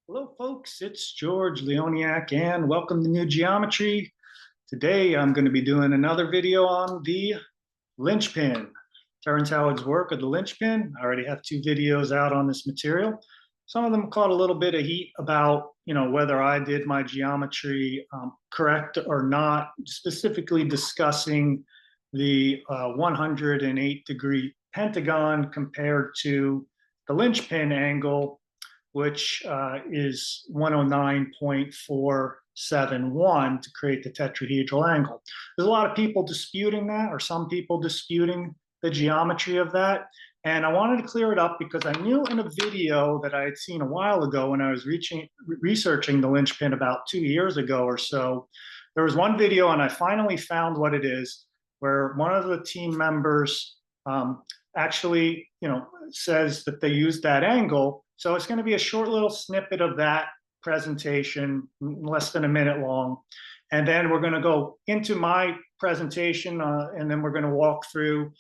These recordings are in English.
Hello, folks. It's George Leoniak, and welcome to New Geometry. Today, I'm going to be doing another video on the LynchPin. Terrence Howard's work of the LynchPin. I already have two videos out on this material. Some of them caught a little bit of heat about, whether I did my geometry correct or not, specifically discussing the 108-degree pentagon compared to the LynchPin angle, which is 109.471 to create the tetrahedral angle. There's a lot of people disputing that, or some people disputing the geometry of that. And I wanted to clear it up because I knew in a video that I had seen a while ago when I was researching the LynchPin about 2 years ago or so, there was one video, and I finally found what it is, where one of the team members actually, says that they used that angle. So it's going to be a short little snippet of that presentation, less than a minute long. And then we're going to go into my presentation, and then we're going to walk through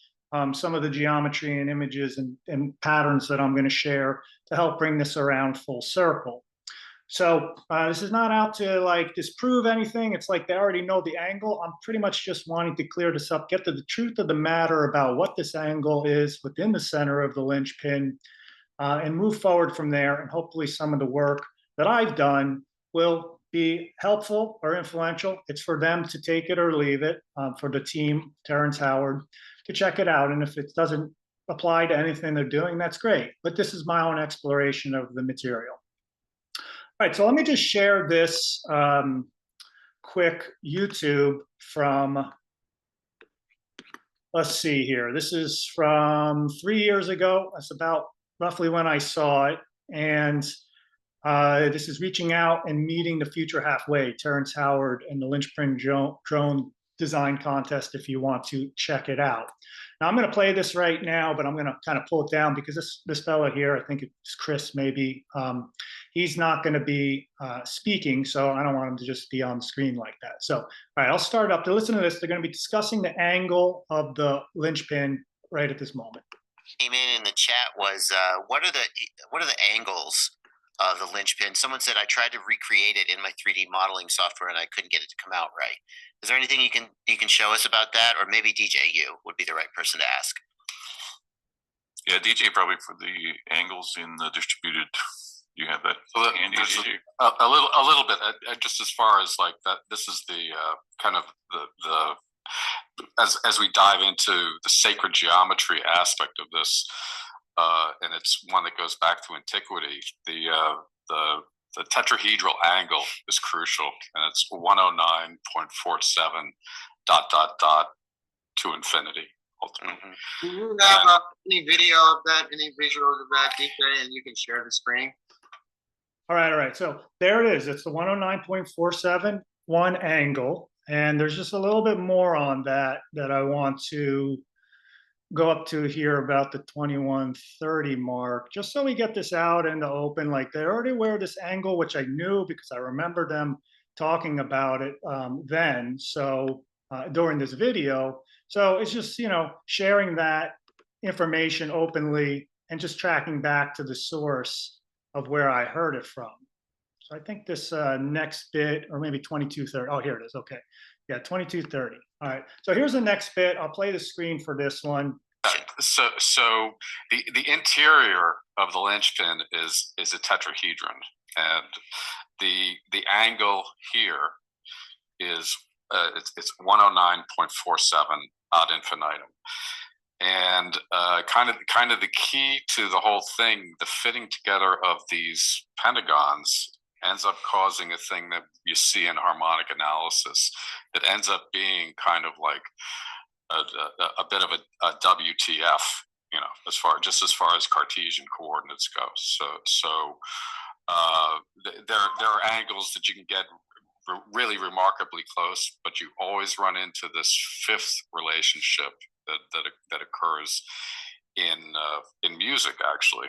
some of the geometry and images and patterns that I'm going to share to help bring this around full circle. So this is not out to like disprove anything. It's like they already know the angle. I'm pretty much just wanting to clear this up, get to the truth of the matter about what this angle is within the center of the LynchPin, and move forward from there. And hopefully some of the work that I've done will be helpful or influential. It's for them to take it or leave it, for the team, Terrence Howard, to check it out. And if it doesn't apply to anything they're doing, that's great. But this is my own exploration of the material. All right, so let me just share this quick YouTube from, let's see here. This is from 3 years ago. That's about roughly when I saw it. And this is reaching out and meeting the future halfway, Terrence Howard and the LynchPin drone design contest, if you want to check it out. Now I'm going to play this right now, but I'm going to kind of pull it down because this fellow here, I think it's Chris maybe, he's not going to be speaking, so I don't want him to just be on the screen like that. So, all right, I'll start up. To listen to this, they're going to be discussing the angle of the LynchPin right at this moment. Came in the chat was what are the angles of the LynchPin? Someone said I tried to recreate it in my 3D modeling software and I couldn't get it to come out right. Is there anything you can show us about that, or maybe DJ you would be the right person to ask? Yeah, DJ probably for the angles in the distributed. You have that handy, DJ? A little bit. Just as far as like that, this is the kind of the as we dive into the sacred geometry aspect of this, and it's one that goes back to antiquity. The tetrahedral angle is crucial, and it's 109.47 ... to infinity. Ultimately. Do you have any video of that, any visuals of that, DJ, and you can share the screen? All right. So there it is. It's the 109.471 angle. And there's just a little bit more on that I want to go up to here about the 2130 mark, just so we get this out in the open. Like they already wear this angle, which I knew because I remember them talking about it then. So during this video. So it's just, sharing that information openly and just tracking back to the source of where I heard it from. So I think this next bit, or maybe 2230. Oh, here it is. Okay. Yeah, 2230. All right. So here's the next bit. I'll play the screen for this one. So the interior of the LynchPin is a tetrahedron, and the angle here is it's 109.47 ad infinitum. And kind of the key to the whole thing, the fitting together of these pentagons ends up causing a thing that you see in harmonic analysis that ends up being kind of like a bit of a WTF, as far as Cartesian coordinates go. So there are angles that you can get really remarkably close, but you always run into this fifth relationship that occurs in music. Actually,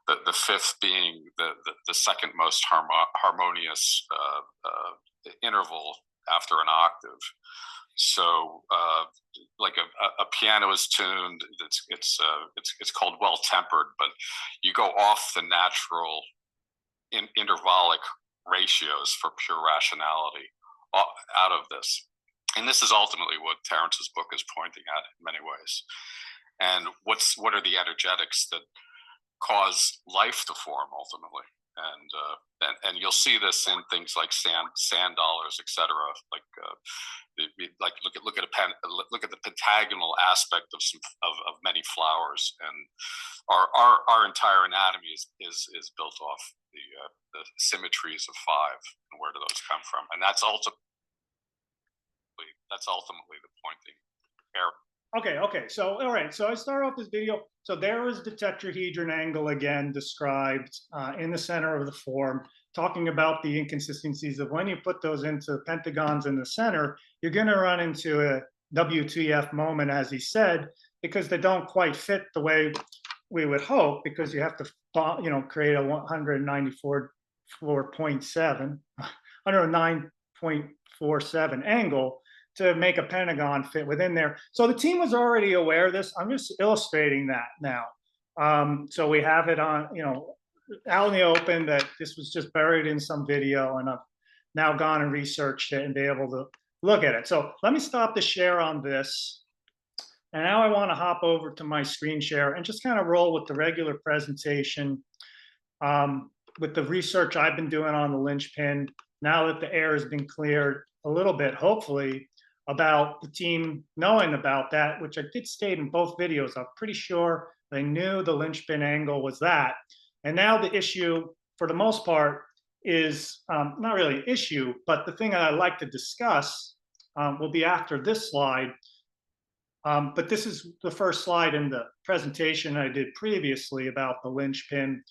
the fifth being the second most harmonious interval after an octave. So, like a piano is tuned, it's called well tempered, but you go off the natural intervalic ratios for pure rationality out of this. And this is ultimately what Terrence's book is pointing at in many ways. And what are the energetics that cause life to form ultimately? And you'll see this in things like sand dollars, etc. Like look at the pentagonal aspect of many flowers, and our entire anatomy is built off the symmetries of five, and where do those come from? And that's ultimately the pointing error. Okay. So, all right. So I start off this video. So there is the tetrahedron angle again described in the center of the form, talking about the inconsistencies of when you put those into pentagons in the center, you're going to run into a WTF moment, as he said, because they don't quite fit the way we would hope, because you have to, create a 109.47 angle to make a pentagon fit within there. So the team was already aware of this. I'm just illustrating that now. So we have it on, out in the open, that this was just buried in some video, and I've now gone and researched it and be able to look at it. So let me stop the share on this. And now I want to hop over to my screen share and just kind of roll with the regular presentation with the research I've been doing on the LynchPin. Now that the air has been cleared a little bit, hopefully, about the team knowing about that, which I did state in both videos. I'm pretty sure they knew the LynchPin angle was that. And now the issue, for the most part, is not really an issue, but the thing that I'd like to discuss will be after this slide. But this is the first slide in the presentation I did previously about the LynchPin.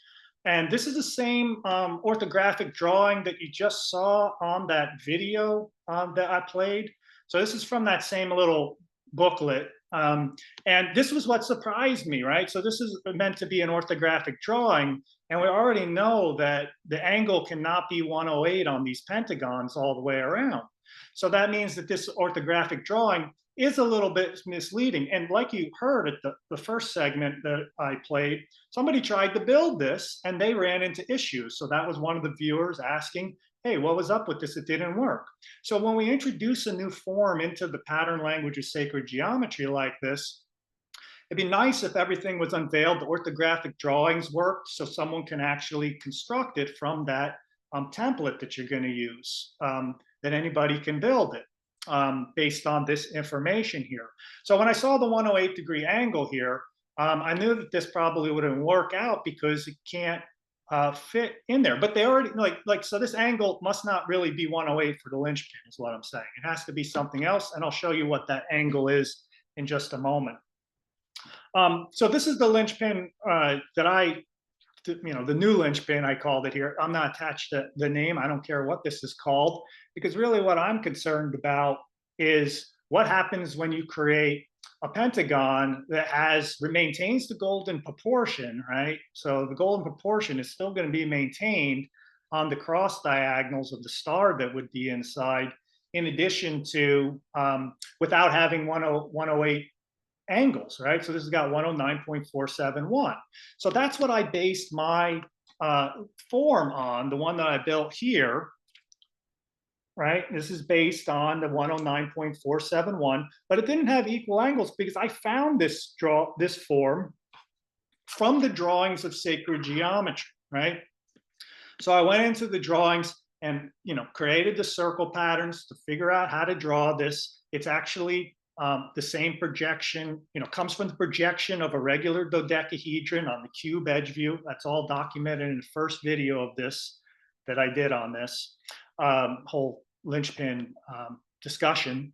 And this is the same orthographic drawing that you just saw on that video that I played. So this is from that same little booklet. And this was what surprised me, right? So this is meant to be an orthographic drawing. And we already know that the angle cannot be 108 on these pentagons all the way around. So that means that this orthographic drawing is a little bit misleading. And like you heard at the first segment that I played, somebody tried to build this and they ran into issues. So that was one of the viewers asking, hey, what was up with this? It didn't work. So when we introduce a new form into the pattern language of sacred geometry like this, it'd be nice if everything was unveiled, the orthographic drawings worked, so someone can actually construct it from that template that you're going to use, that anybody can build it based on this information here. So when I saw the 108-degree angle here, I knew that this probably wouldn't work out because it can't fit in there. But they already, so this angle must not really be 108 for the LynchPin, is what I'm saying. It has to be something else, and I'll show you what that angle is in just a moment. So this is the LynchPin that the new LynchPin, I called it here. I'm not attached to the name. I don't care what this is called, because really what I'm concerned about is what happens when you create a pentagon that maintains the golden proportion, right? So the golden proportion is still going to be maintained on the cross diagonals of the star that would be inside, in addition to without having 108 angles, right? So this has got 109.471. So that's what I based my form on, the one that I built here, right? This is based on the 109.471, but it didn't have equal angles because I found this form from the drawings of sacred geometry, right? So I went into the drawings and created the circle patterns to figure out how to draw this. It's actually the same projection, comes from the projection of a regular dodecahedron on the cube edge view. That's all documented in the first video of this that I did on this whole LynchPin discussion.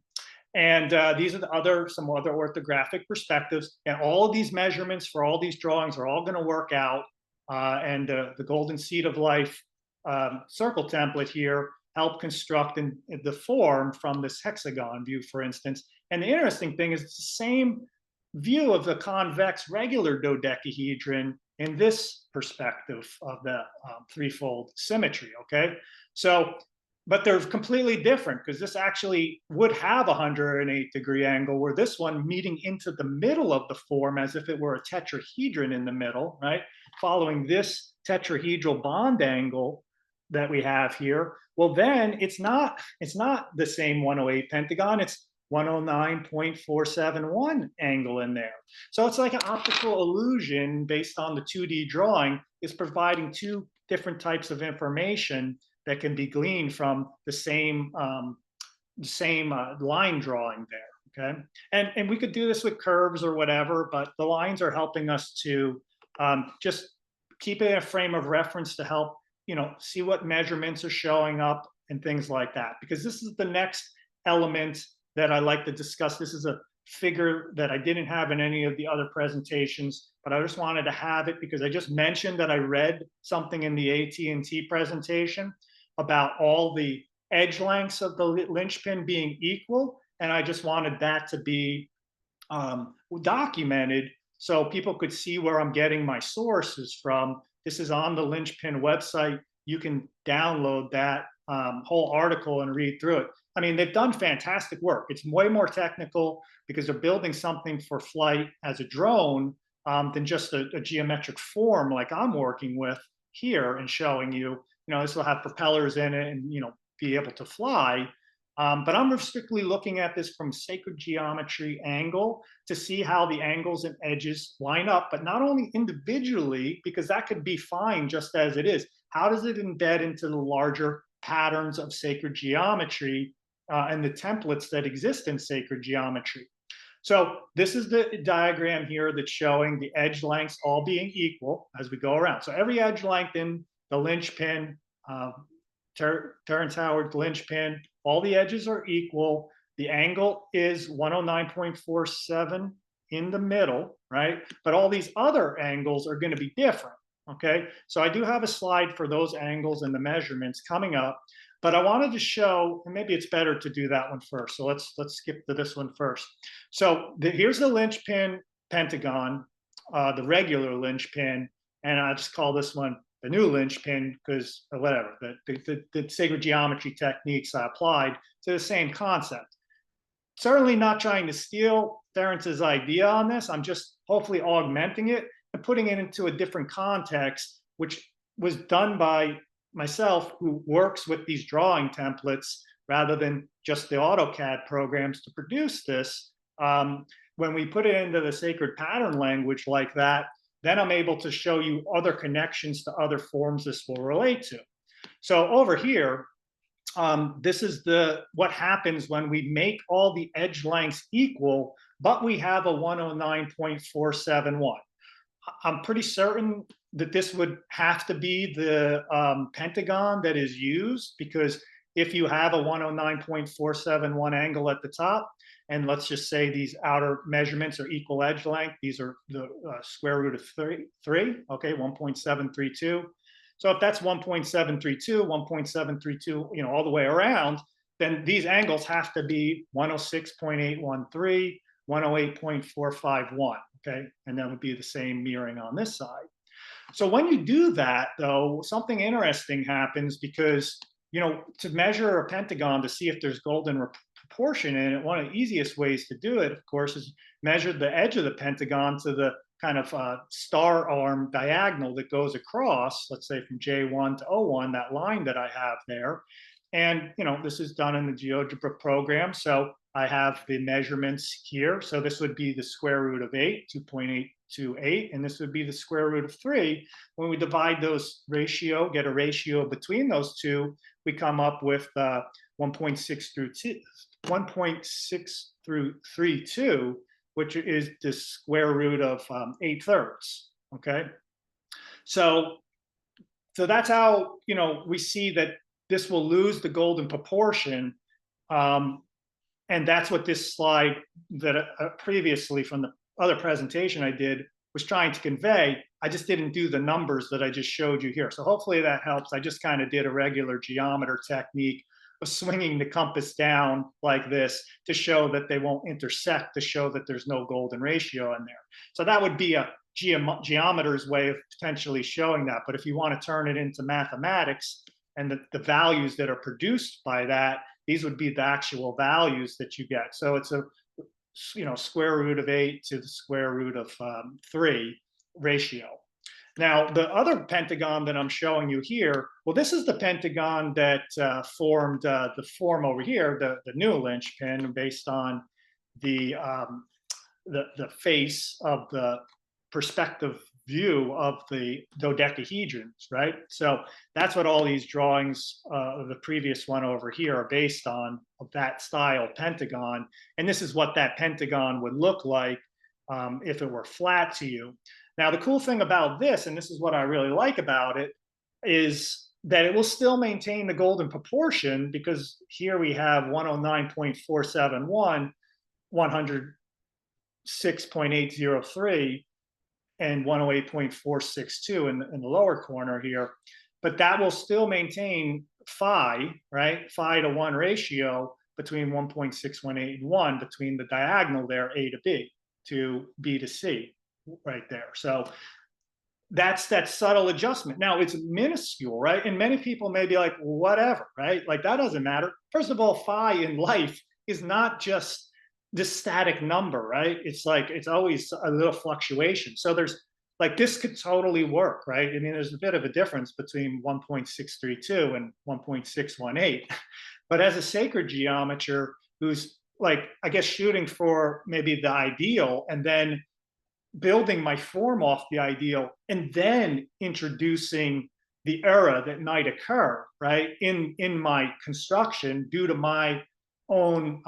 And these are some other orthographic perspectives. And all of these measurements for all these drawings are all going to work out. And the Golden Seed of Life circle template here help construct the form from this hexagon view, for instance. And the interesting thing is it's the same view of the convex regular dodecahedron in this perspective of the threefold symmetry, okay? So, but they're completely different because this actually would have a 108-degree angle, where this one meeting into the middle of the form as if it were a tetrahedron in the middle, right? following this tetrahedral bond angle that we have here, well, then it's not the same 108 pentagon, it's 109.471 angle in there. So it's like an optical illusion based on the 2D drawing is providing two different types of information that can be gleaned from the same line drawing there. Okay, and we could do this with curves or whatever, but the lines are helping us to just keep it in a frame of reference to help see what measurements are showing up and things like that. Because this is the next element that I like to discuss. This is a figure that I didn't have in any of the other presentations, but I just wanted to have it because I just mentioned that I read something in the AT&T presentation about all the edge lengths of the linchpin being equal, and I just wanted that to be documented so people could see where I'm getting my sources from. This is on the LynchPin website. You can download that whole article and read through it. I mean, they've done fantastic work. It's way more technical because they're building something for flight as a drone than just a geometric form like I'm working with here and showing you. This will have propellers in it and be able to fly. But I'm strictly looking at this from sacred geometry angle to see how the angles and edges line up, but not only individually, because that could be fine just as it is. How does it embed into the larger patterns of sacred geometry and the templates that exist in sacred geometry? So this is the diagram here that's showing the edge lengths all being equal as we go around. So every edge length in the linchpin, Terrence Howard's linchpin, all the edges are equal. The angle is 109.47 in the middle, right? But all these other angles are going to be different, okay? So I do have a slide for those angles and the measurements coming up, but I wanted to show, and maybe it's better to do that one first. So let's skip to this one first. So here's the linchpin pentagon, the regular linchpin, and I'll just call this one the new linchpin because whatever, the sacred geometry techniques I applied to the same concept. Certainly not trying to steal Terrence's idea on this. I'm just hopefully augmenting it and putting it into a different context, which was done by myself, who works with these drawing templates rather than just the AutoCAD programs to produce this. When we put it into the sacred pattern language like that, then I'm able to show you other connections to other forms this will relate to. So over here, this is what happens when we make all the edge lengths equal, but we have a 109.471. I'm pretty certain that this would have to be the pentagon that is used, because if you have a 109.471 angle at the top, and let's just say these outer measurements are equal edge length, these are the square root of 3, okay, 1.732. So if that's 1.732, 1.732, all the way around, then these angles have to be 106.813, 108.451, okay? And that would be the same mirroring on this side. So when you do that, though, something interesting happens because, to measure a pentagon to see if there's golden proportion in it, one of the easiest ways to do it, of course, is measure the edge of the pentagon to the kind of star arm diagonal that goes across, let's say from J1 to O1, that line that I have there. And, this is done in the GeoGebra program. So I have the measurements here. So this would be the square root of 8, 2.828, and this would be the square root of 3. When we divide those get a ratio between those two, we come up with 1.632, which is the square root of 8/3, okay? So that's how, we see that this will lose the golden proportion. And that's what this slide that previously from the other presentation I did was trying to convey. I just didn't do the numbers that I just showed you here. So hopefully that helps. I just kind of did a regular geometer technique of swinging the compass down like this to show that they won't intersect, to show that there's no golden ratio in there. So that would be a geometer's way of potentially showing that. But if you want to turn it into mathematics and the values that are produced by that, these would be the actual values that you get. So it's a square root of 8 to the square root of 3 ratio. Now, the other pentagon that I'm showing you here, well, this is the pentagon that formed the form over here, the new linchpin, based on the face of the perspective view of the dodecahedrons, right? So that's what all these drawings of the previous one over here are based on, of that style pentagon. And this is what that pentagon would look like if it were flat to you. Now, the cool thing about this, and this is what I really like about it, is that it will still maintain the golden proportion, because here we have 109.471, 106.803, and 108.462 in the lower corner here. But that will still maintain phi, right? Phi to 1 ratio between 1.618 and 1, between the diagonal there, A to B, to B to C, right there. So that's that subtle adjustment. Now, it's minuscule, right? And many people may be like, whatever, right? Like, that doesn't matter. First of all, phi in life is not just this static number, right? It's like, it's always a little fluctuation. So there's like, this could totally work, right? I mean, there's a bit of a difference between 1.632 and 1.618. But as a sacred geometer who's like, I guess, shooting for maybe the ideal and then building my form off the ideal and then introducing the error that might occur, right, in my construction due to my own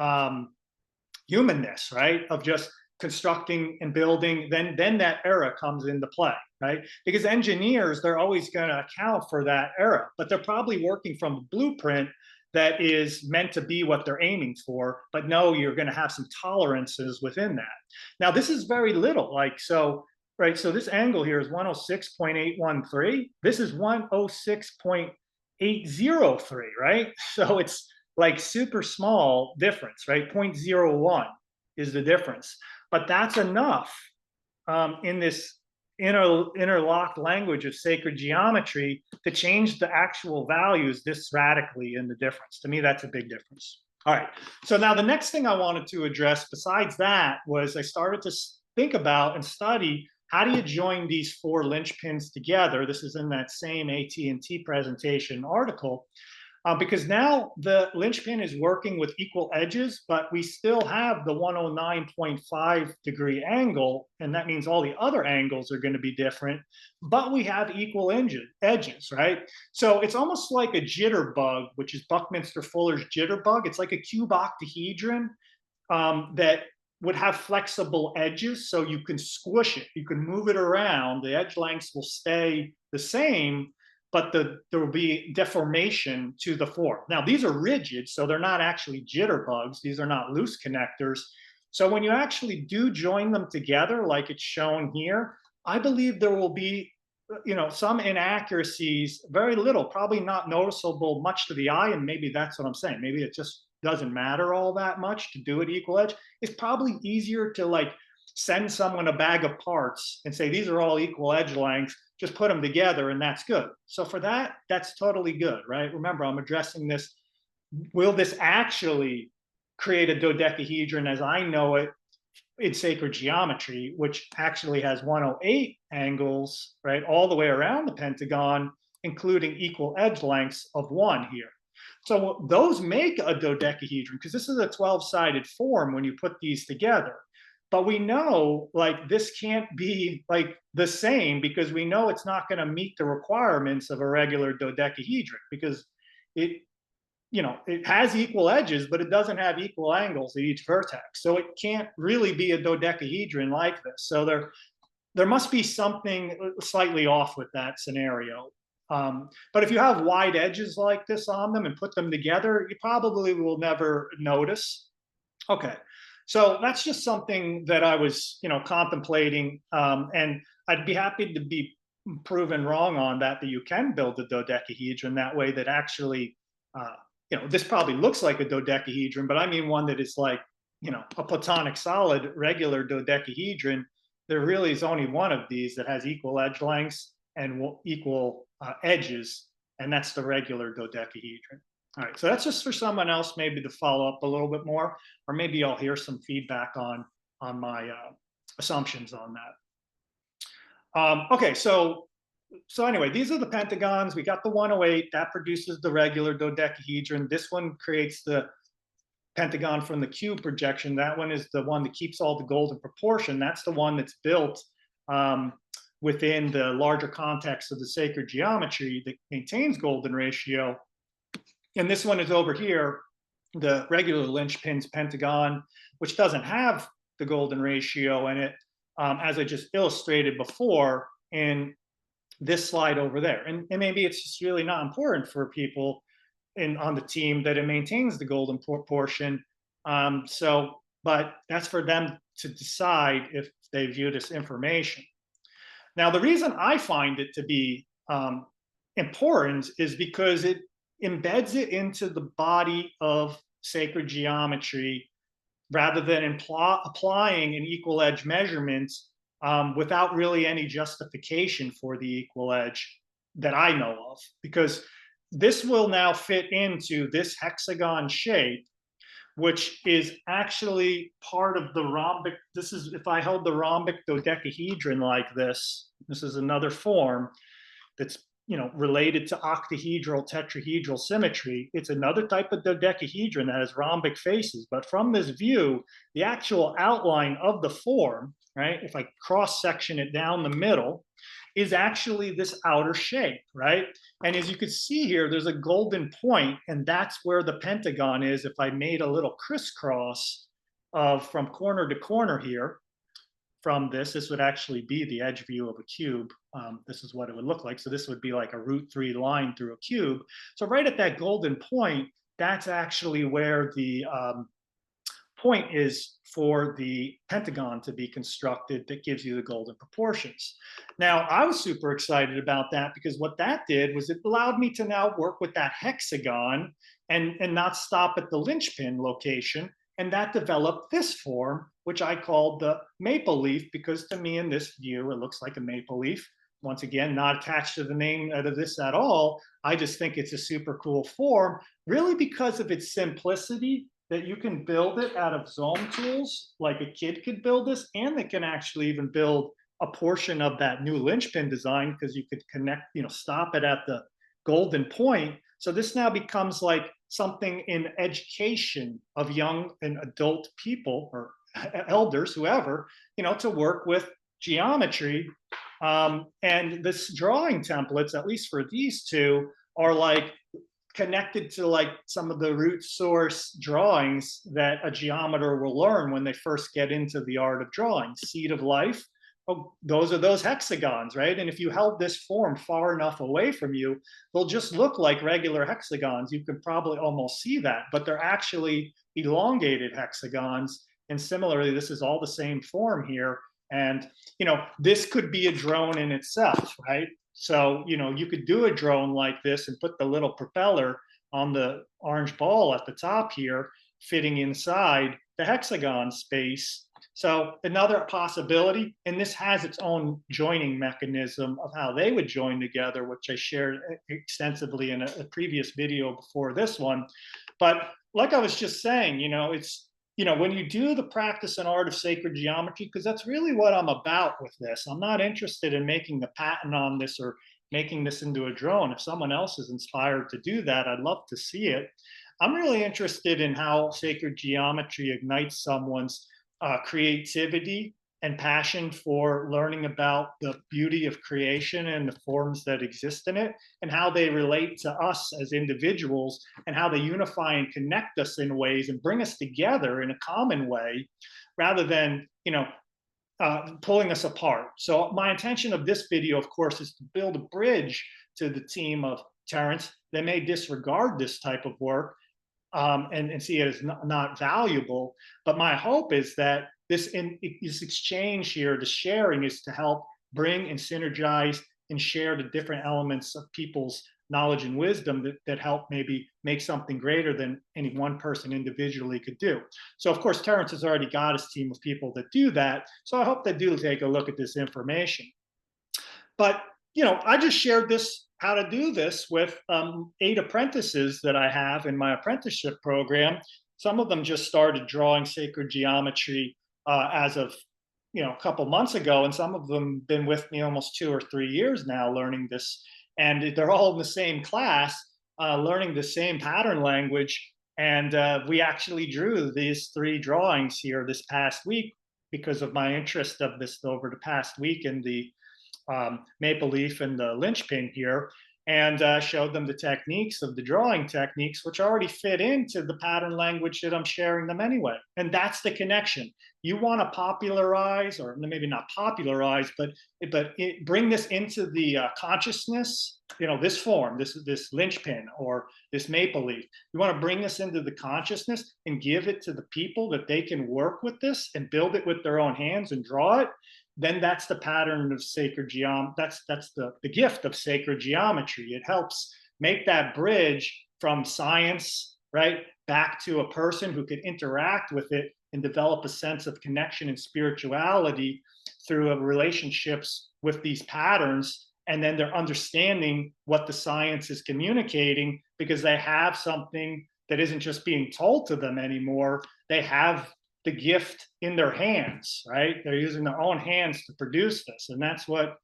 humanness, right, of just constructing and building, then that error comes into play, right? Because engineers, they're always going to account for that error, but they're probably working from a blueprint that is meant to be what they're aiming for, but no, you're going to have some tolerances within that. Now, this is very little, like, so, right, so this angle here is 106.813. This is 106.803, right? So it's like super small difference, right? 0.01 is the difference. But that's enough in this interlocked language of sacred geometry to change the actual values this radically in the difference. To me, that's a big difference. All right, so now the next thing I wanted to address besides that was I started to think about and study, how do you join these 4 linchpins together? This is in that same AT&T presentation article. Because now the linchpin is working with equal edges, but we still have the 109.5 degree angle, and that means all the other angles are going to be different, but we have equal edges, right? So it's almost like a jitterbug, which is Buckminster Fuller's jitterbug. It's like a cube octahedron that would have flexible edges, so you can squish it, you can move it around, the edge lengths will stay the same, but there will be deformation to the form. Now, these are rigid, so they're not actually jitterbugs. These are not loose connectors. So when you actually do join them together, like it's shown here, I believe there will be, you know, some inaccuracies, very little, probably not noticeable much to the eye, and maybe that's what I'm saying. Maybe it just doesn't matter all that much to do it equal edge. It's probably easier to like send someone a bag of parts and say, these are all equal edge lengths, just put them together and that's good. So for that, that's totally good, right? Remember, I'm addressing this. Will this actually create a dodecahedron as I know it in sacred geometry, which actually has 108 angles, right, all the way around the pentagon, including equal edge lengths of 1 here. So those make a dodecahedron, because this is a 12-sided form when you put these together. But we know, like, this can't be like the same, because we know it's not going to meet the requirements of a regular dodecahedron, because it, you know, it has equal edges, but it doesn't have equal angles at each vertex. So it can't really be a dodecahedron like this. So there must be something slightly off with that scenario. But if you have wide edges like this on them and put them together, you probably will never notice. Okay. So that's just something that I was, you know, contemplating, and I'd be happy to be proven wrong on that, that you can build a dodecahedron that way, that actually, you know, this probably looks like a dodecahedron, but I mean one that is like, you know, a platonic solid regular dodecahedron. There really is only one of these that has equal edge lengths and equal edges, and that's the regular dodecahedron. All right, so that's just for someone else maybe to follow up a little bit more, or maybe I'll hear some feedback on my assumptions on that. Okay, so So anyway, these are the pentagons. We got the 108, that produces the regular dodecahedron. This one creates the pentagon from the cube projection. That one is the one that keeps all the golden proportion. That's the one that's built within the larger context of the sacred geometry that maintains golden ratio. And this one is over here, the regular linchpin's pentagon, which doesn't have the golden ratio in it, as I just illustrated before in this slide over there. And maybe it's just really not important for people on the team that it maintains the golden proportion. But that's for them to decide if they view this information. Now, the reason I find it to be important is because it embeds it into the body of sacred geometry rather than applying an equal edge measurement without really any justification for the equal edge that I know of. Because this will now fit into this hexagon shape, which is actually part of the rhombic. This is, if I held the rhombic dodecahedron like this is another form that's, you know, related to octahedral, tetrahedral symmetry. It's another type of dodecahedron that has rhombic faces. But from this view, the actual outline of the form, right, if I cross-section it down the middle, is actually this outer shape, right? And as you can see here, there's a golden point, and that's where the pentagon is. If I made a little crisscross of from corner to corner here, from this would actually be the edge view of a cube. This is what it would look like. So this would be like a √3 line through a cube. So right at that golden point, that's actually where the point is for the pentagon to be constructed that gives you the golden proportions. Now, I was super excited about that because what that did was it allowed me to now work with that hexagon and not stop at the linchpin location. And that developed this form, which I called the maple leaf, because to me in this view, it looks like a maple leaf. Once again, not attached to the name of this at all. I just think it's a super cool form, really because of its simplicity, that you can build it out of Zoom tools, like a kid could build this, and they can actually even build a portion of that new linchpin design, because you could connect, you know, stop it at the golden point. So this now becomes like something in education of young and adult people or elders, whoever, you know, to work with geometry. And this drawing templates, at least for these two, are like connected to like some of the root source drawings that a geometer will learn when they first get into the art of drawing. Seed of life, oh, those are those hexagons, right? And if you held this form far enough away from you, they'll just look like regular hexagons. You can probably almost see that, but they're actually elongated hexagons. And similarly, this is all the same form here. And, you know, this could be a drone in itself, right? So, you know, you could do a drone like this and put the little propeller on the orange ball at the top here, fitting inside the hexagon space. So another possibility, and this has its own joining mechanism of how they would join together, which I shared extensively in a previous video before this one. But like I was just saying, you know, it's, you know, when you do the practice and art of sacred geometry, because that's really what I'm about with this. I'm not interested in making the patent on this or making this into a drone. If someone else is inspired to do that, I'd love to see it. I'm really interested in how sacred geometry ignites someone's creativity and passion for learning about the beauty of creation and the forms that exist in it, and how they relate to us as individuals, and how they unify and connect us in ways and bring us together in a common way, rather than, you know, pulling us apart. So my intention of this video, of course, is to build a bridge to the team of Terrence. They may disregard this type of work and see it as not valuable. But my hope is that this exchange here, the sharing, is to help bring and synergize and share the different elements of people's knowledge and wisdom that help maybe make something greater than any one person individually could do. So of course, Terrence has already got his team of people that do that. So I hope they do take a look at this information. But, you know, I just shared this, how to do this, with 8 apprentices that I have in my apprenticeship program. Some of them just started drawing sacred geometry as of a couple months ago, and some of them been with me almost 2 or 3 years now learning this, and they're all in the same class, learning the same pattern language. And we actually drew these 3 drawings here this past week because of my interest of this over the past week in the maple leaf and the linchpin here, and showed them the techniques of the drawing techniques, which already fit into the pattern language that I'm sharing them anyway. And that's the connection. You want to popularize, or maybe not popularize, but bring this into the consciousness. This form, this linchpin or this maple leaf. You want to bring this into the consciousness and give it to the people that they can work with this and build it with their own hands and draw it. Then that's the pattern of sacred geometry. That's the gift of sacred geometry. It helps make that bridge from science, right, back to a person who could interact with it and develop a sense of connection and spirituality through relationships with these patterns. And then they're understanding what the science is communicating because they have something that isn't just being told to them anymore. They have the gift in their hands, right? They're using their own hands to produce this. And that's what,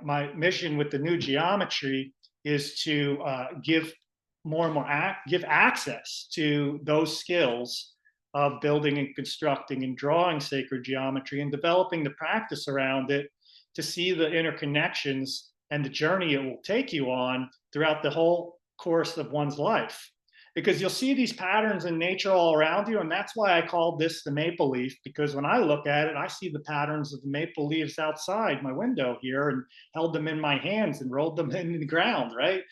my mission with the new geometry is to give more and more, give access to those skills of building and constructing and drawing sacred geometry and developing the practice around it to see the interconnections and the journey it will take you on throughout the whole course of one's life. Because you'll see these patterns in nature all around you. And that's why I called this the maple leaf, because when I look at it, I see the patterns of the maple leaves outside my window here and held them in my hands and rolled them in the ground, right?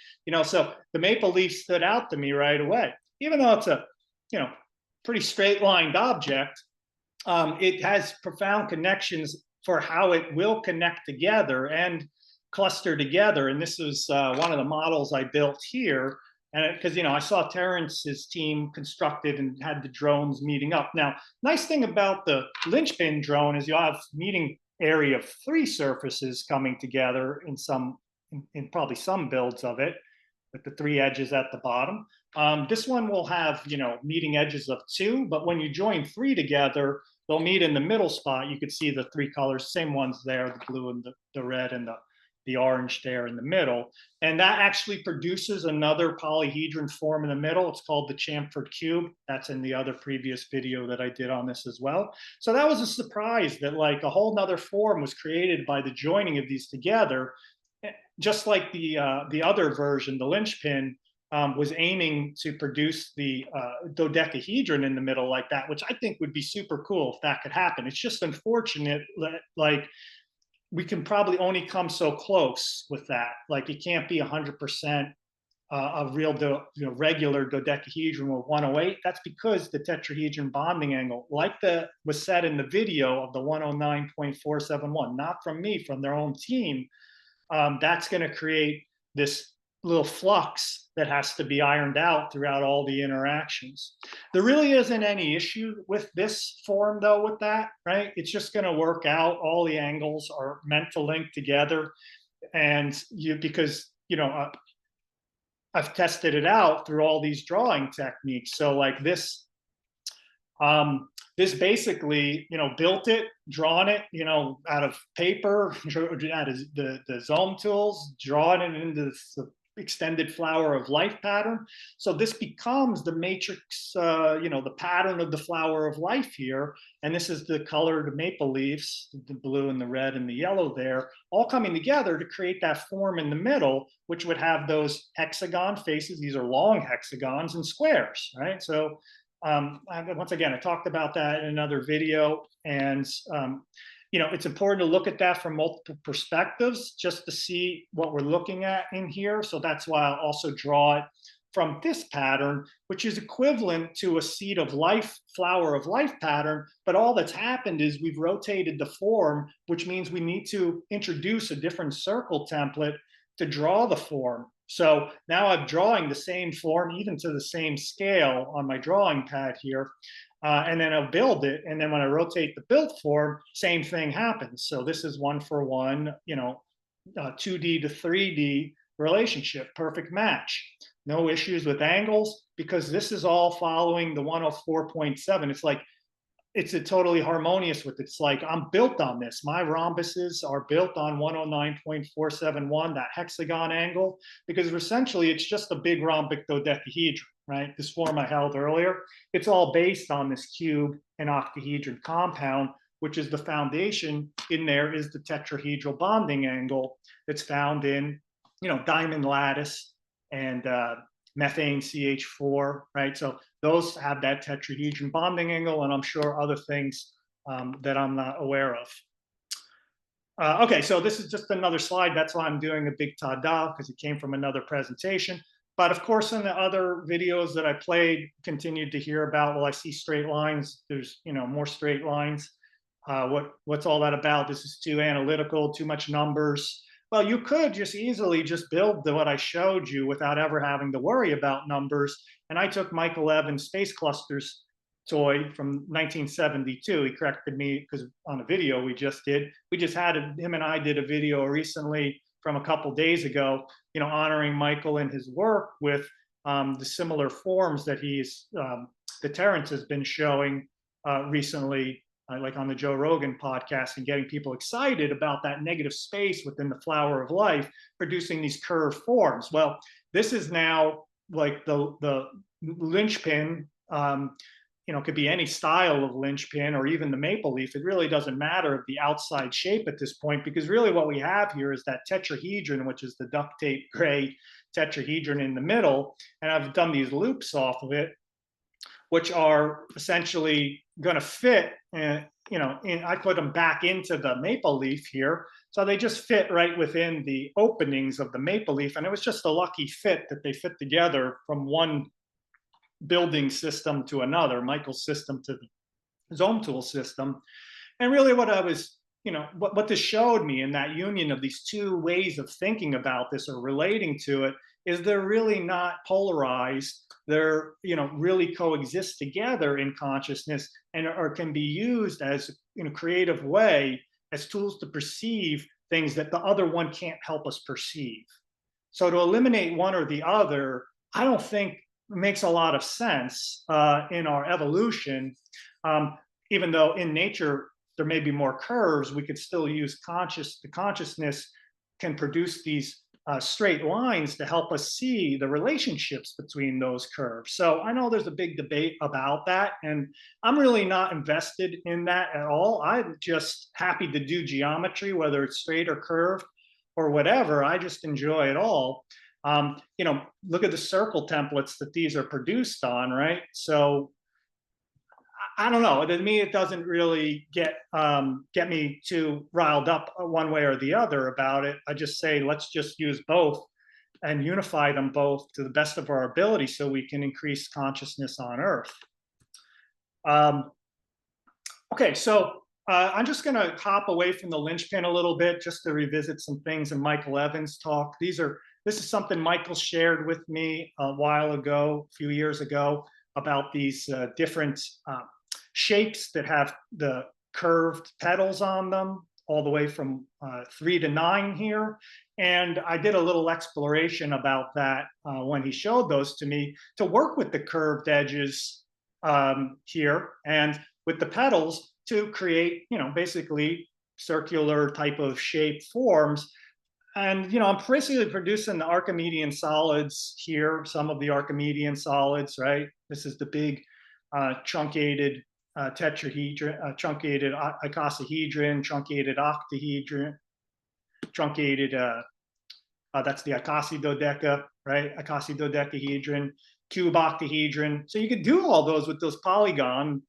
So the maple leaf stood out to me right away. Even though it's a, pretty straight-lined object, it has profound connections for how it will connect together and cluster together. And this is one of the models I built here. And because, I saw Terrence's team constructed and had the drones meeting up. Now, nice thing about the linchpin drone is you'll have meeting area of 3 surfaces coming together in probably some builds of it, with the 3 edges at the bottom. This one will have, meeting edges of 2, but when you join 3 together, they'll meet in the middle spot. You could see the 3 colors, same ones there, the blue and the red and the orange there in the middle. And that actually produces another polyhedron form in the middle. It's called the chamfered cube. That's in the other previous video that I did on this as well. So that was a surprise that like a whole nother form was created by the joining of these together. Just like the other version, the linchpin, was aiming to produce the dodecahedron in the middle like that, which I think would be super cool if that could happen. It's just unfortunate that like we can probably only come so close with that. Like it can't be 100% a real regular dodecahedron with 108. That's because the tetrahedron bonding angle, like was said in the video of the 109.471, not from me, from their own team, that's going to create this little flux that has to be ironed out throughout all the interactions. There really isn't any issue with this form though with that, right? It's just going to work out. All the angles are meant to link together. And because I've tested it out through all these drawing techniques. So like this, this basically, built it, drawn it, out of paper, out of the Zoom tools, drawing it into this extended flower of life pattern. So this becomes the matrix, the pattern of the flower of life here. And this is the colored maple leaves, the blue and the red and the yellow there, all coming together to create that form in the middle, which would have those hexagon faces. These are long hexagons and squares, right? So once again, I talked about that in another video, and it's important to look at that from multiple perspectives just to see what we're looking at in here. So that's why I'll also draw it from this pattern, which is equivalent to a seed of life, flower of life pattern. But all that's happened is we've rotated the form, which means we need to introduce a different circle template to draw the form. So now I'm drawing the same form, even to the same scale on my drawing pad here. And then I'll build it. And then when I rotate the build form, same thing happens. So this is 1-for-1, 2D to 3D relationship, perfect match. No issues with angles because this is all following the 104.7. It's like it's a totally harmonious with it. It's like I'm built on this. My rhombuses are built on 109.471, that hexagon angle, because essentially it's just a big rhombic dodecahedron, right? This form I held earlier, it's all based on this cube and octahedron compound, which is the foundation. In there is the tetrahedral bonding angle that's found in, diamond lattice and methane CH4, right? So those have that tetrahedron bonding angle, and I'm sure other things that I'm not aware of. Okay, so this is just another slide. That's why I'm doing a big ta-da, because it came from another presentation. But of course, in the other videos that I played, continued to hear about, well, I see straight lines. There's, more straight lines. What's all that about? This is too analytical, too much numbers. Well, you could just easily just build what I showed you without ever having to worry about numbers. And I took Michael Evans' Space Clusters toy from 1972. He corrected me because on a video we just did. We just had him and I did a video recently from a couple days ago, honoring Michael and his work with the similar forms that that Terrence has been showing recently, like on the Joe Rogan podcast, and getting people excited about that negative space within the flower of life, producing these curved forms. Well, this is now like the linchpin, could be any style of linchpin or even the maple leaf. It really doesn't matter of the outside shape at this point, because really what we have here is that tetrahedron, which is the duct tape gray tetrahedron in the middle. And I've done these loops off of it, which are essentially going to fit, I put them back into the maple leaf here. So they just fit right within the openings of the maple leaf. And it was just a lucky fit that they fit together from one building system to another, Michael's system to the Zoom tool system. And really what I was, what this showed me in that union of these two ways of thinking about this or relating to it is they're really not polarized. They're, really coexist together in consciousness and or can be used as in a creative way as tools to perceive things that the other one can't help us perceive. So to eliminate one or the other, I don't think makes a lot of sense in our evolution. Even though in nature there may be more curves, we could still use the consciousness can produce these straight lines to help us see the relationships between those curves. So I know there's a big debate about that, and I'm really not invested in that at all. I'm just happy to do geometry, whether it's straight or curved or whatever. I just enjoy it all. Look at the circle templates that these are produced on, right? So I don't know. To me, it doesn't really get me too riled up one way or the other about it. I just say, let's just use both and unify them both to the best of our ability so we can increase consciousness on Earth. Okay, so I'm just going to hop away from the linchpin a little bit just to revisit some things in Michael Evans' talk. This is something Michael shared with me a while ago, a few years ago, about these different shapes that have the curved petals on them, all the way from 3 to 9 here. And I did a little exploration about that when he showed those to me, to work with the curved edges here and with the petals to create, basically circular type of shape forms. And, I'm basically producing the Archimedean solids here, some of the Archimedean solids, right? This is the big truncated tetrahedron, truncated icosahedron, truncated octahedron, truncated, that's the icosidodeca, right? Icosidodecaedron, cube octahedron. So you could do all those with those polygons,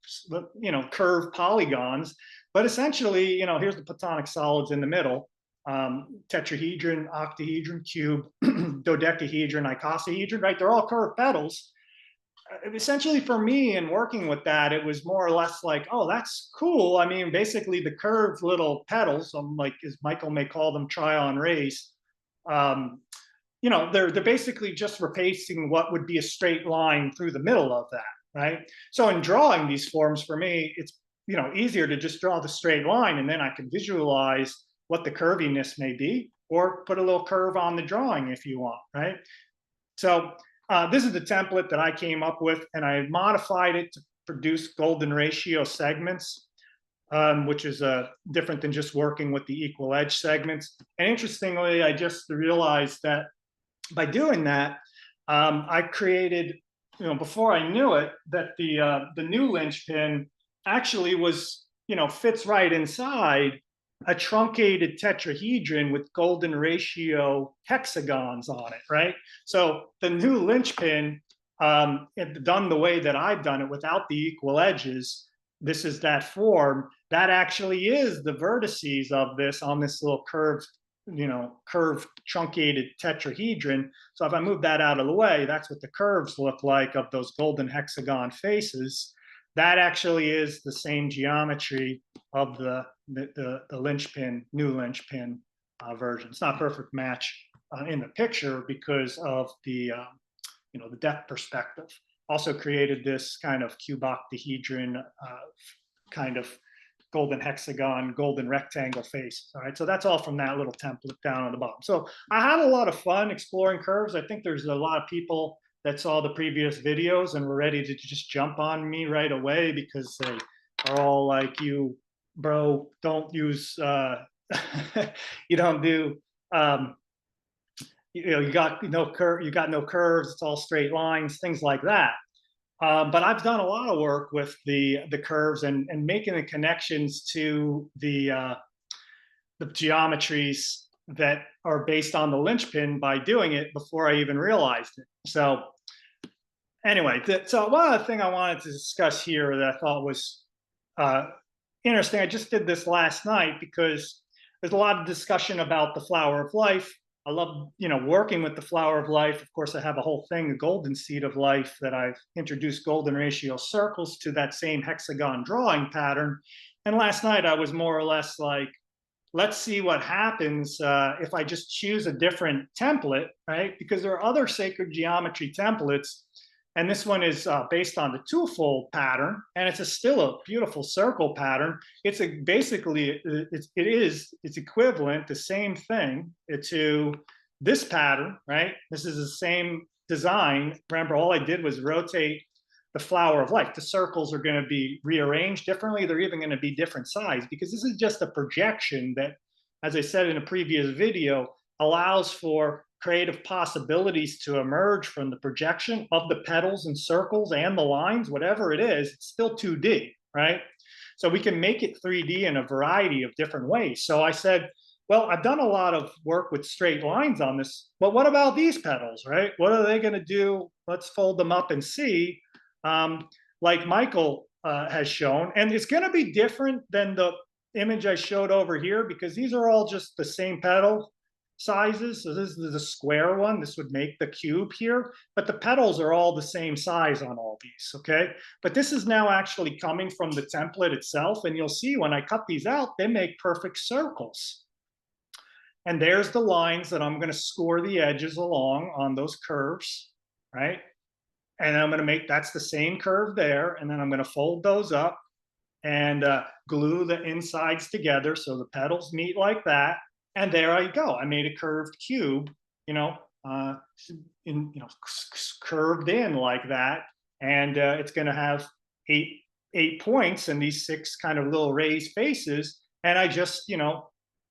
curved polygons. But essentially, here's the platonic solids in the middle. Tetrahedron, octahedron, cube, dodecahedron, icosahedron, right? They're all curved petals. Essentially for me in working with that, it was more or less like, oh, that's cool. I mean, basically the curved little petals, like as Michael may call them, try-on rays, they're basically just replacing what would be a straight line through the middle of that, right? So in drawing these forms, for me, it's easier to just draw the straight line, and then I can visualize what the curviness may be, or put a little curve on the drawing if you want, right? So this is the template that I came up with, and I modified it to produce golden ratio segments, which is different than just working with the equal edge segments. And interestingly, I just realized that by doing that, I created, before I knew it, that the new linchpin actually was, fits right inside a truncated tetrahedron with golden ratio hexagons on it, right? So the new linchpin, done the way that I've done it without the equal edges, this is that form, that actually is the vertices of this on this little curved truncated tetrahedron. So if I move that out of the way, that's what the curves look like of those golden hexagon faces. That actually is the same geometry of the linchpin, new linchpin version. It's not a perfect match in the picture because of the the depth perspective. Also created this kind of cuboctahedron kind of golden hexagon, golden rectangle face. All right, so that's all from that little template down on the bottom. So I had a lot of fun exploring curves. I think there's a lot of people that saw the previous videos and were ready to just jump on me right away because they are all like, you, bro, don't use, you don't do, you got no curves, it's all straight lines, things like that. But I've done a lot of work with the curves and making the connections to the geometries that are based on the linchpin by doing it before I even realized it. So anyway, so one other thing I wanted to discuss here that I thought was interesting, I just did this last night because there's a lot of discussion about the flower of life. I love, working with the flower of life. Of course, I have a whole thing, the golden seed of life, that I've introduced golden ratio circles to that same hexagon drawing pattern. And last night I was more or less like, let's see what happens if I just choose a different template, right? Because there are other sacred geometry templates. And this one is based on the twofold pattern, and it's still a beautiful circle pattern. It's basically it's equivalent, the same thing to this pattern, right? This is the same design. Remember, all I did was rotate the flower of life. The circles are going to be rearranged differently. They're even going to be different size because this is just a projection that, as I said in a previous video, allows for creative possibilities to emerge from the projection of the petals and circles and the lines, whatever it is, it's still 2D, right? So we can make it 3D in a variety of different ways. So I said, well, I've done a lot of work with straight lines on this, but what about these petals, right? What are they going to do? Let's fold them up and see, like Michael has shown. And it's going to be different than the image I showed over here because these are all just the same petal sizes. So this is the square one. This would make the cube here, but the petals are all the same size on all these, okay? But this is now actually coming from the template itself, and you'll see when I cut these out, they make perfect circles. And there's the lines that I'm going to score the edges along on those curves, right? And I'm going to make, that's the same curve there, and then I'm going to fold those up and glue the insides together so the petals meet like that. And there I go. I made a curved cube, curved in like that. And it's going to have eight points and these 6 kind of little raised faces. And I just,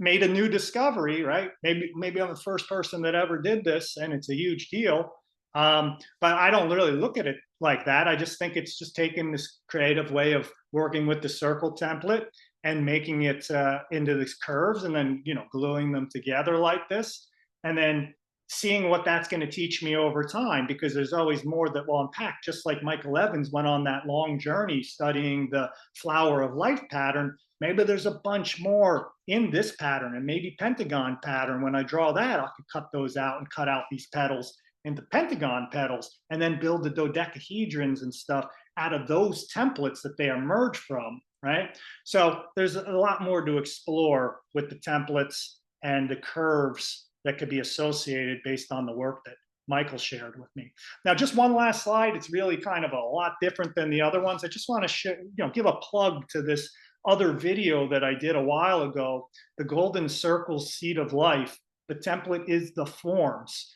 made a new discovery, right? Maybe I'm the first person that ever did this, and it's a huge deal. But I don't really look at it like that. I just think it's just taking this creative way of working with the circle template and making it into these curves and then, gluing them together like this. And then seeing what that's going to teach me over time, because there's always more that will unpack, just like Michael Evans went on that long journey studying the flower of life pattern. Maybe there's a bunch more in this pattern, and maybe pentagon pattern. When I draw that, I could cut those out and cut out these petals into pentagon petals and then build the dodecahedrons and stuff out of those templates that they emerge from, right? So there's a lot more to explore with the templates and the curves that could be associated based on the work that Michael shared with me. Now, just one last slide. It's really kind of a lot different than the other ones. I just want to give a plug to this other video that I did a while ago, the Golden Circle Seed of Life. The template is the forms.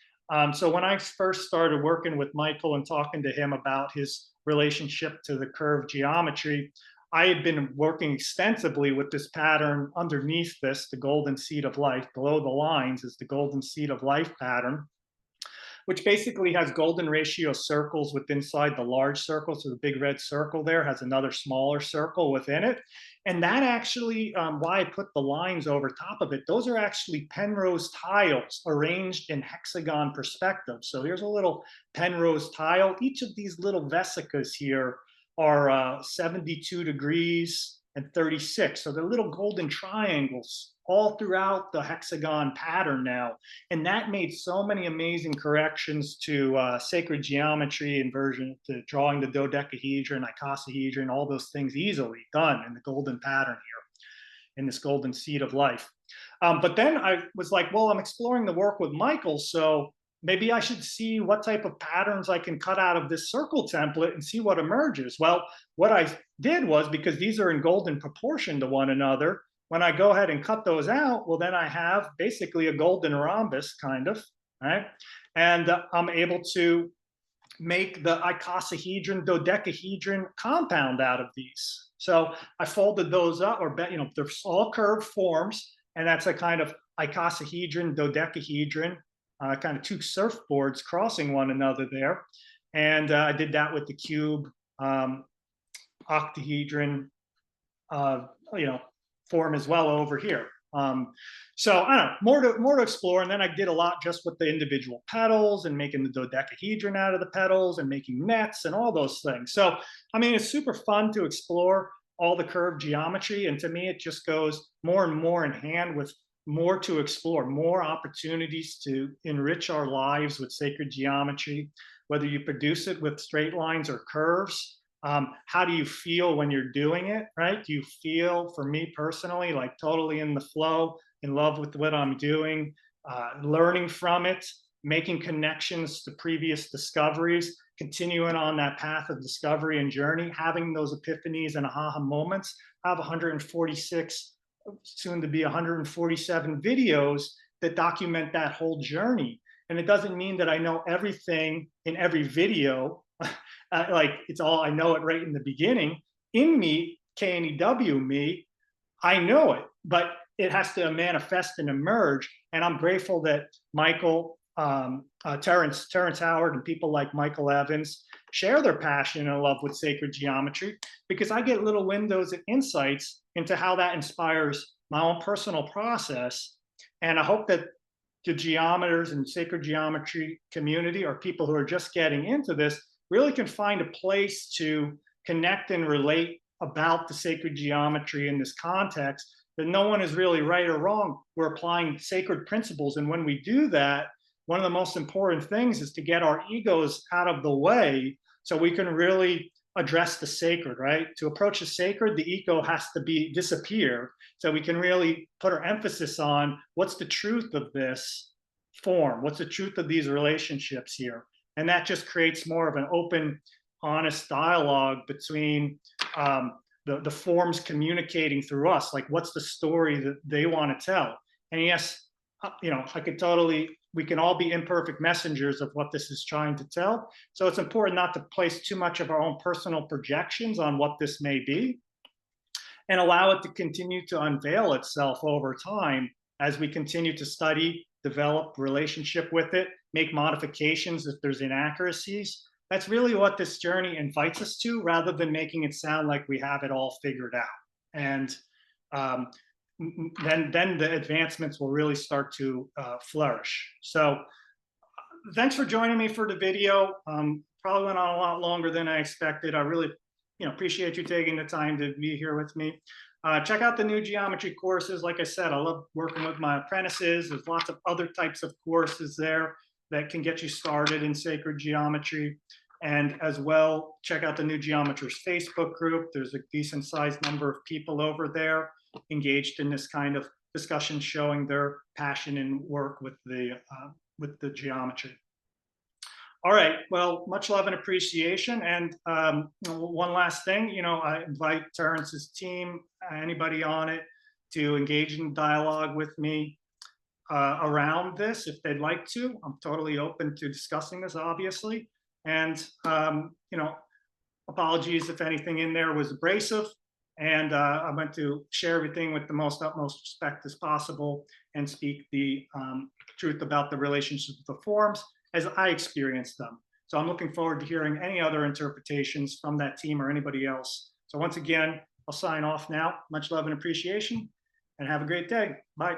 So when I first started working with Michael and talking to him about his relationship to the curved geometry. I had been working extensively with this pattern underneath this, the golden seed of life. Below the lines is the golden seed of life pattern, which basically has golden ratio circles within inside the large circle. So the big red circle there has another smaller circle within it. And that actually, why I put the lines over top of it, those are actually Penrose tiles arranged in hexagon perspective. So here's a little Penrose tile. Each of these little vesicas here are 72 degrees and 36. So they're little golden triangles all throughout the hexagon pattern now. And that made so many amazing corrections to sacred geometry, inversion, to drawing the dodecahedron, icosahedron, all those things easily done in the golden pattern here, in this golden seed of life. But then I was like, well, I'm exploring the work with Michael, so maybe I should see what type of patterns I can cut out of this circle template and see what emerges. Well, what I did was, because these are in golden proportion to one another, when I go ahead and cut those out, well, then I have basically a golden rhombus, kind of, right? And I'm able to make the icosahedron, dodecahedron compound out of these. So I folded those up, or, you know, they're all curved forms, and that's a kind of icosahedron, dodecahedron, kind of two surfboards crossing one another there. And I did that with the cube octahedron, you know, form as well over here. So I don't know, more to explore. And then I did a lot just with the individual petals and making the dodecahedron out of the petals and making nets and all those things. So, I mean, it's super fun to explore all the curved geometry. And to me, it just goes more and more in hand with more to explore, more opportunities to enrich our lives with sacred geometry, whether you produce it with straight lines or curves. How do you feel when you're doing it, right? Do you feel, for me personally, like totally in the flow, in love with what I'm doing, learning from it, making connections to previous discoveries, continuing on that path of discovery and journey, having those epiphanies and aha moments? I have 146, soon to be 147 videos that document that whole journey. And it doesn't mean that I know everything in every video. Like it's all, I know it right in the beginning. In me, KNEW me, I know it, but it has to manifest and emerge. And I'm grateful that Michael, Terrence Howard, and people like Michael Evans share their passion and love with sacred geometry, because I get little windows and insights into how that inspires my own personal process. And I hope that the geometers and sacred geometry community, or people who are just getting into this, really can find a place to connect and relate about the sacred geometry in this context, that no one is really right or wrong. We're applying sacred principles. And when we do that, one of the most important things is to get our egos out of the way so we can really address the sacred, right? To approach the sacred, the ego has to disappear, so we can really put our emphasis on what's the truth of this form, what's the truth of these relationships here. And that just creates more of an open, honest dialogue between the forms communicating through us. Like, what's the story that they want to tell? And yes, you know, we can all be imperfect messengers of what this is trying to tell. So it's important not to place too much of our own personal projections on what this may be, and allow it to continue to unveil itself over time as we continue to study, develop relationship with it, make modifications if there's inaccuracies. That's really what this journey invites us to, rather than making it sound like we have it all figured out. And then the advancements will really start to flourish. So thanks for joining me for the video. Probably went on a lot longer than I expected. I really appreciate you taking the time to be here with me. Check out the new geometry courses. Like I said, I love working with my apprentices. There's lots of other types of courses there that can get you started in sacred geometry. And as well, check out the New Geometers Facebook group. There's a decent sized number of people over there engaged in this kind of discussion, showing their passion and work with the geometry. All right, well, much love and appreciation. And one last thing, I invite Terrence's team, anybody on it, to engage in dialogue with me around this if they'd like to. I'm totally open to discussing this, obviously. And Apologies if anything in there was abrasive. And I want to share everything with the utmost respect as possible and speak the truth about the relationship of the forms as I experienced them. So I'm looking forward to hearing any other interpretations from that team or anybody else. So once again, I'll sign off now. Much love and appreciation, and have a great day. Bye.